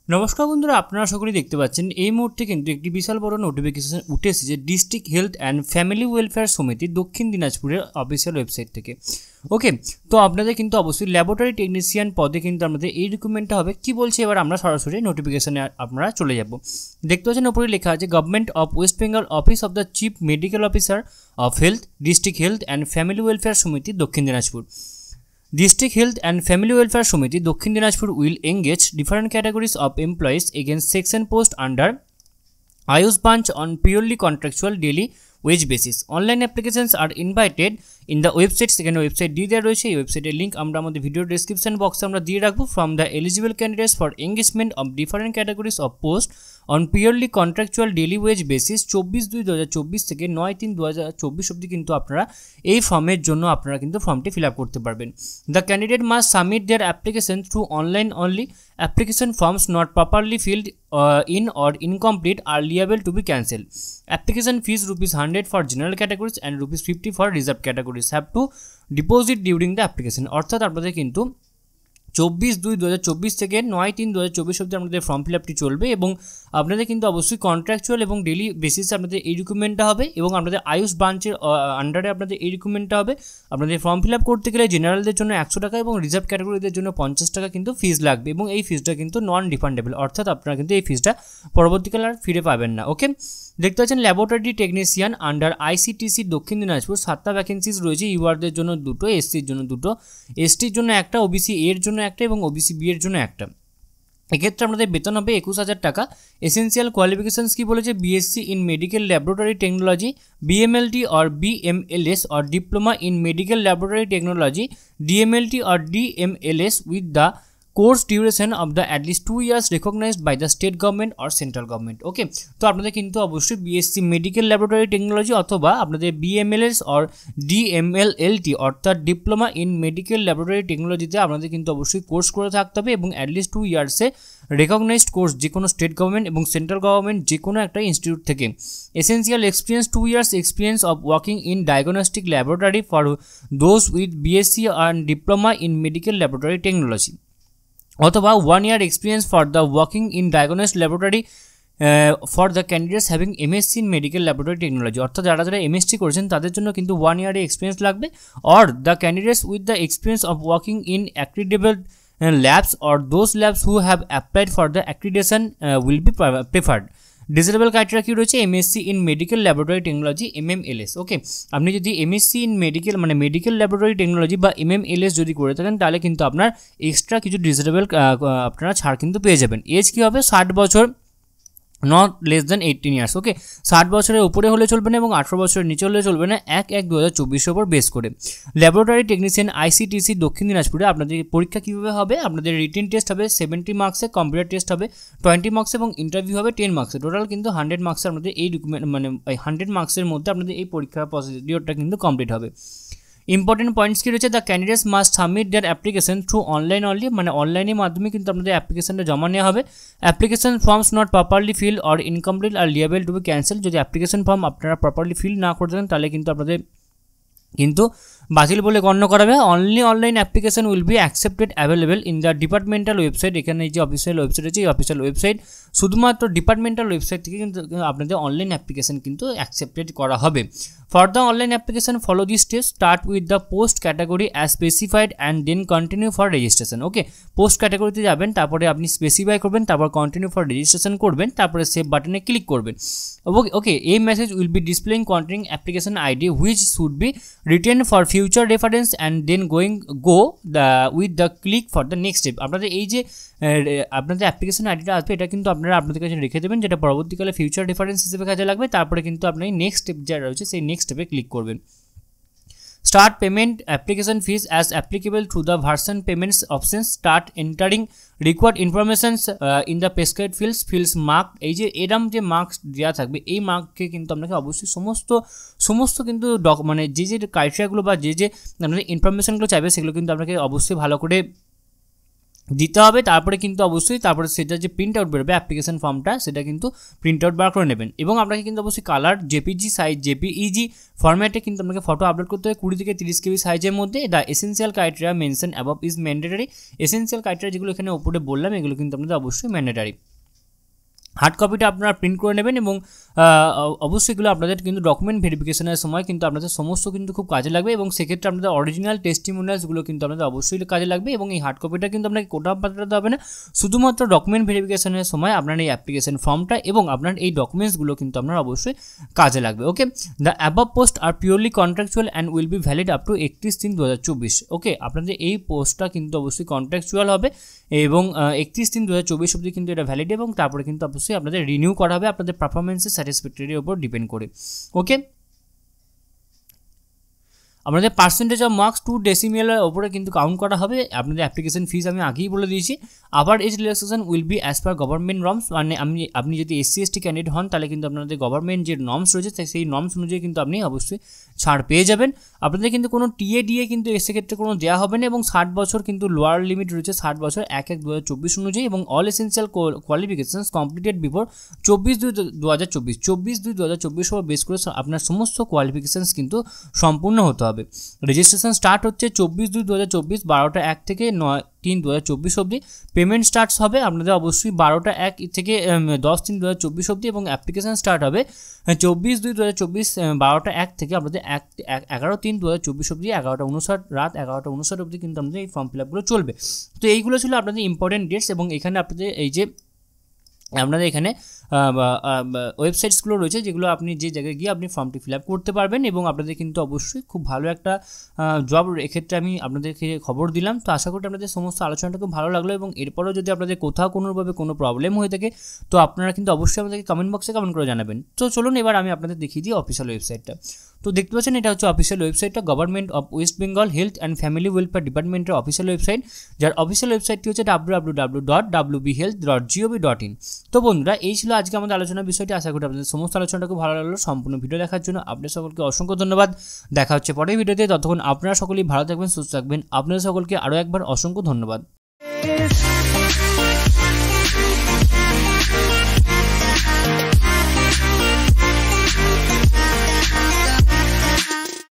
নমস্কার বন্ধুরা, আপনারা সকলেই দেখতে পাচ্ছেন এই মুহূর্তে কিন্তু একটি বিশাল বড় নোটিফিকেশন উঠে এসেছে district health and family welfare সমিতি দক্ষিণ দিনাজপুরের অফিসিয়াল ওয়েবসাইট থেকে। ওকে, তো আপনাদের কিন্তু অবশ্যই ল্যাবরেটরি টেকনিশিয়ান পদে কিন্তু আমাদের এই রিক্রুটমেন্টটা হবে। কি বলছে এবার আমরা সরাসরি নোটিফিকেশনে আপনারা চলে যাব। দেখতে পাচ্ছেন উপরে লেখা আছে government of West Bengal office of the chief medical officer of health district health and family welfare সমিতি দক্ষিণ Dinajpur. District Health and Family Welfare Committee Dakhin Dinajpur will engage different categories of employees against section post under Ayush Branch on purely contractual daily wage basis. Online applications are invited in the website. সেখানে website দিয়ে দেওয়া রয়েছে। এই ওয়েবসাইটের link আমরা আমাদের video description বক্সে আমরা দিয়ে রাখবো। From the eligible candidates for engagement of different categories of post on purely contractual daily wage basis 24/2/2024 থেকে 9/3/2024 অবধি কিন্তু আপনারা এই ফর্মের জন্য আপনারা কিন্তু ফর্মটি ফিল আপ করতে পারবেন। The candidate must submit their application through online only. Application forms not properly filled in or incomplete are liable to be cancelled. Application fees ₹100 for general categories and ₹50 for reserved categories have to deposit during the application. অর্থাৎ আপনাদের কিন্তু 24/2/2024 থেকে 9/3/2024 অবধি আপনাদের form fill আপটি চলবে এবং আপনাদের কিন্তু অবশ্যই কন্ট্রাকচুয়াল এবং ডেলি বেসিসে আপনাদের এই রিক্রুটমেন্টটা হবে এবং আপনাদের আয়ুষ ব্রাঞ্চের আন্ডারে আপনাদের এই রিক্রুটমেন্টটা হবে। আপনাদের ফর্ম ফিল আপ করতে গেলে জেনারেলদের জন্য 100 টাকা এবং রিজার্ভ ক্যাটাগরিদের জন্য 50 টাকা কিন্তু ফিস লাগবে এবং এই ফিসটা কিন্তু নন রিফান্ডেবল, অর্থাৎ আপনারা কিন্তু এই ফিসটা পরবর্তীকালে আর ফিরে পাবেন না। ওকে, দেখতে পাচ্ছেন ল্যাবরেটরি টেকনিশিয়ান আন্ডার আইসিটিসি দক্ষিণ দিনাজপুর 7টা ভ্যাকেন্সিজ রয়েছে। ইউআরদের জন্য 2টো, এসসির জন্য 2টো, এসটির জন্য 1টা, ওবিসি এর জন্য 1টা এবং ওবিসি বি এর জন্য 1টা। এক্ষেত্রে আমাদের বেতন হবে 21,000 টাকা। এসেন্সিয়াল কোয়ালিফিকেশনস কি বলেছে? BSc in medical laboratory technology, BMLT or BMLS or diploma in medical laboratory technology, DMLT or DMLS with the course duration of the at least 2 years recognised by the state government or central government. Okay, তো আপনাদের কিন্তু অবশ্যই BSc medical laboratory technology অথবা আপনাদের বিএমএলএস or ডিএমএলএলটি অর্থাৎ diploma in medical laboratory টেকনোলজিতে আপনাদের কিন্তু অবশ্যই কোর্স করে থাকতে হবে এবং অ্যাটলিস্ট 2 yearsে রেকগনাইজড কোর্স যে কোনো স্টেট গভর্নমেন্ট এবং সেন্ট্রাল গভর্নমেন্ট যে কোনো একটা ইনস্টিটিউট থেকে। Essential experience 2 years experience of working in diagnostic laboratory for those with BSc and diploma in medical laboratory technology অথবা 1 year experience for the working in ডায়াগনস্ট laboratory for the candidates having MSc in medical laboratory technology. অর্থাৎ যারা MSc করেছেন তাদের জন্য কিন্তু 1 year experience লাগবে। Or the candidates with the experience of working in accreditable labs or those labs who have applied for the accreditation will be preferred. Desirable criteria কি রয়েছে? MSc in medical laboratory technology MMLS. Okay, আপনি যদি MSc in medical মানে medical laboratory technology বা MMLS যদি করে থাকেন তাহলে কিন্তু আপনার এক্সট্রা কিছু ডিসেবল আপনারা ছাড় কিন্তু পেয়ে যাবেন। এজ কী হবে? 60 বছর, নট লেস দেন 18 years। ওকে, 60 বছরের উপরে হলে চলবে না এবং 18 বছরের নিচে হলে চলবে না। 1/1/2024 উপর বেস করে ল্যাবরেটরি টেকনিশিয়ান আইসিটিসি দক্ষিণ দিনাজপুরে আপনাদের পরীক্ষা কীভাবে হবে? আপনাদের রিটেন টেস্ট হবে 70 মার্কসে, কম্পিউটার টেস্ট হবে 20 মার্কসে এবং ইন্টারভিউ হবে 10 মার্কসে। টোটাল কিন্তু 100 মার্কসে আপনাদের এই মানে 100 মার্কসের মধ্যে আপনাদের এই পরীক্ষার প্রসিডিওরটা কিন্তু কমপ্লিট হবে। ইম্পর্টেন্ট পয়েন্টস কি রয়েছে? The candidates must submit their application through online only, মানে অনলাইনের মাধ্যমে কিন্তু আপনাদের অ্যাপ্লিকেশনটা জমা নেওয়া হবে। Application forms not properly fill or incomplete are liable to be cancel. যদি অ্যাপ্লিকেশন ফর্ম আপনারা প্রপারলি ফিল না করে থাকেন তাহলে কিন্তু আপনাদের কিন্তু বাতিল বলে গণ্য করা হবে। Only online application will be accepted available in the departmental website. এখানে এই যে অফিসিয়াল ওয়েবসাইট আছে এই অফিসিয়াল ওয়েবসাইট, শুধুমাত্র ডিপার্টমেন্টাল ওয়েবসাইট থেকে কিন্তু আপনাদের অনলাইন অ্যাপ্লিকেশন কিন্তু অ্যাকসেপ্টেড করা হবে। For the online application follow the steps. Start with the post category as specified and then continue for registration. Okay, post ক্যাটাগরিতে যাবেন, তারপরে আপনি স্পেসিফাই করবেন, তারপর কন্টিনিউ ফর রেজিস্ট্রেশন করবেন, তারপরে সেভ বাটনে ক্লিক করবেন। ওকে, এই message will be displaying containing application ID which should be written for future reference and then go with the click for the next step. আপনাদের এই যে আপনাদের অ্যাপ্লিকেশন আইডিটা আসবে এটা কিন্তু আপনারা আপনাদের কাছে রেখে দেবেন, যেটা পরবর্তীকালে ফিউচার রেফারেন্স হিসেবে কাজে লাগবে। তারপরে কিন্তু আপনি নেক্সট স্টেপ যা রয়েছে সেই নেক্সট স্টেপে ক্লিক করবেন। Start payment application fees as applicable through the version payments option. Start entering required informations in the prescribed fields mark. এই যে এরম যে মার্কস দেওয়া থাকবে এই মার্ককে কিন্তু আপনাকে অবশ্যই সমস্ত কিন্তু মানে যে ক্রাইটেরিয়াগুলো বা যে আপনাদের ইনফরমেশনগুলো চাইবে সেগুলো কিন্তু আপনাকে অবশ্যই ভালো করে দিতে হবে। তারপরে কিন্তু অবশ্যই তারপরে সেটা যে প্রিন্ট আউট বেরোবে অ্যাপ্লিকেশন ফর্মটা, সেটা কিন্তু প্রিন্ট আউট বার করে নেবেন। এবং আপনাকে কিন্তু অবশ্যই কালার জেপিজি সাইজ জেপিইজি ফরম্যাটে কিন্তু আপনাকে ফটো আপলোড করতে হবে 20 থেকে 30 কেবি সাইজের মধ্যে। The essential criteria mention above is mandatory. Essential criteria যেগুলো এখানে উপরে বললাম এগুলো কিন্তু আপনাদের অবশ্যই ম্যান্ডেটরি। হার্ড কপিটা আপনারা প্রিন্ট করে নেবেন এবং অবশ্যই এগুলো আপনাদের কিন্তু ডকুমেন্ট ভেরিফিকেশনের সময় কিন্তু আপনাদের সমস্ত কিন্তু খুব কাজে লাগবে এবং সেক্ষেত্রে আপনাদের অরিজিনাল টেস্টিমোনিয়ালসগুলো কিন্তু আপনাদের অবশ্যই কাজে লাগবে। এবং এই হার্ড কপিটা কিন্তু আপনাকে কোথাও পাঠাতে হবে না, শুধুমাত্র ডকুমেন্ট ভেরিফিকেশনের সময় আপনার এই অ্যাপ্লিকেশন ফর্মটা এবং আপনার এই ডকুমেন্টসগুলো কিন্তু আপনার অবশ্যই কাজে লাগবে। Okay, the above post are purely contractual and will be valid up to 31/3/2024। Okay, আপনাদের এই পোস্টটা কিন্তু অবশ্যই কন্ট্রাকচুয়াল হবে এবং 31/3/2024 অবধি কিন্তু এটা ভ্যালিড এবং তারপরে কিন্তু অবশ্যই আপনাদের রিনিউ করা হবে আপনাদের পারফরমেন্সের স্যাটিসফ্যাক্টরির উপর ডিপেন্ড করে। ওকে, আপনাদের পার্সেন্টেজ অফ মার্কস 2 ডেসিমেলের ওপরে কিন্তু কাউন্ট করা হবে। আপনাদের অ্যাপ্লিকেশন ফিস আমি আগেই বলে দিয়েছি। আবার age relaxation will be as per government norms, মানে আপনি যদি SC ST ক্যান্ডিডেট হন তাহলে কিন্তু আপনাদের গভর্নমেন্ট যে নর্মস রয়েছে সেই নর্মস অনুযায়ী কিন্তু আপনি অবশ্যই ছাড় পেয়ে যাবেন। আপনাদের কিন্তু কোনো টিএ কিন্তু সেক্ষেত্রে কোনো দেওয়া হবে না এবং 60 বছর কিন্তু লোয়ার লিমিট রয়েছে 60 বছর 1/1/2024 অনুযায়ী এবং all essential qualifications completed before 24/2/2024 24/2/2024 উপর বেস করে আপনার সমস্ত কোয়ালিফিকেশনস কিন্তু সম্পূর্ণ হতে হবে। রেজিস্ট্রেশন স্টার্ট হচ্ছে 24/2/2024 12টা 1 থেকে 9/3/2024 অবধি। পেমেন্ট স্টার্টস হবে আপনাদের অবশ্যই 12টা 1 থেকে 10/3/2024 অবধি এবং অ্যাপ্লিকেশন স্টার্ট হবে 24/2/2024 12টা 1 থেকে আপনাদের 11/3/2024 অবধি 11:59 রাত 11:59 অবধি কিন্তু আমাদের এই ফর্ম ফিল আপগুলো চলবে। তো এইগুলো ছিল আপনাদের ইম্পর্টেন্ট ডেটস এবং এখানে আপনাদের এই যে আপনাদের এখানে ওয়েবসাইটসগুলো রয়েছে যেগুলো আপনি যে জায়গায় গিয়ে আপনি ফর্মটি ফিল আপ করতে পারবেন এবং আপনাদের কিন্তু অবশ্যই খুব ভালো একটা জব এক্ষেত্রে আমি আপনাদেরকে খবর দিলাম। তো আশা করি আপনাদের সমস্ত আলোচনাটা খুব ভালো লাগলো এবং এরপরেও যদি আপনাদের কোথাও কোনোভাবে কোনো প্রবলেম হয়ে থাকে তো আপনারা কিন্তু অবশ্যই আমাদেরকে কমেন্ট বক্সে কমেন্ট করে জানাবেন। তো চলুন এবার আমি আপনাদের দেখিয়ে দিই অফিসিয়াল ওয়েবসাইটটা। তো দেখতে পাচ্ছেন এটা হচ্ছে অফিসিয়াল ওয়েবসাইটটা, government of West Bengal health and family welfare ডিপার্টমেন্টের অফিসিয়াল ওয়েবসাইট, যার অফিসিয়াল ওয়েবসাইটটি হচ্ছে www.wbhealth.gov.in। তো বন্ধুরা এই ছিল আজকে আমাদের আলোচনার বিষয়টি। আশা করি আপনাদের সমস্ত আলোচনাটা খুব ভালো লাগলো। সম্পূর্ণ ভিডিও দেখার জন্য আপনাদের সকলকে অসংখ্য ধন্যবাদ। দেখা হচ্ছে পরের ভিডিওতে, ততক্ষণ আপনারা সকলেই ভালো থাকবেন, সুস্থ থাকবেন। আপনাদের সকলকে আরও একবার অসংখ্য ধন্যবাদ।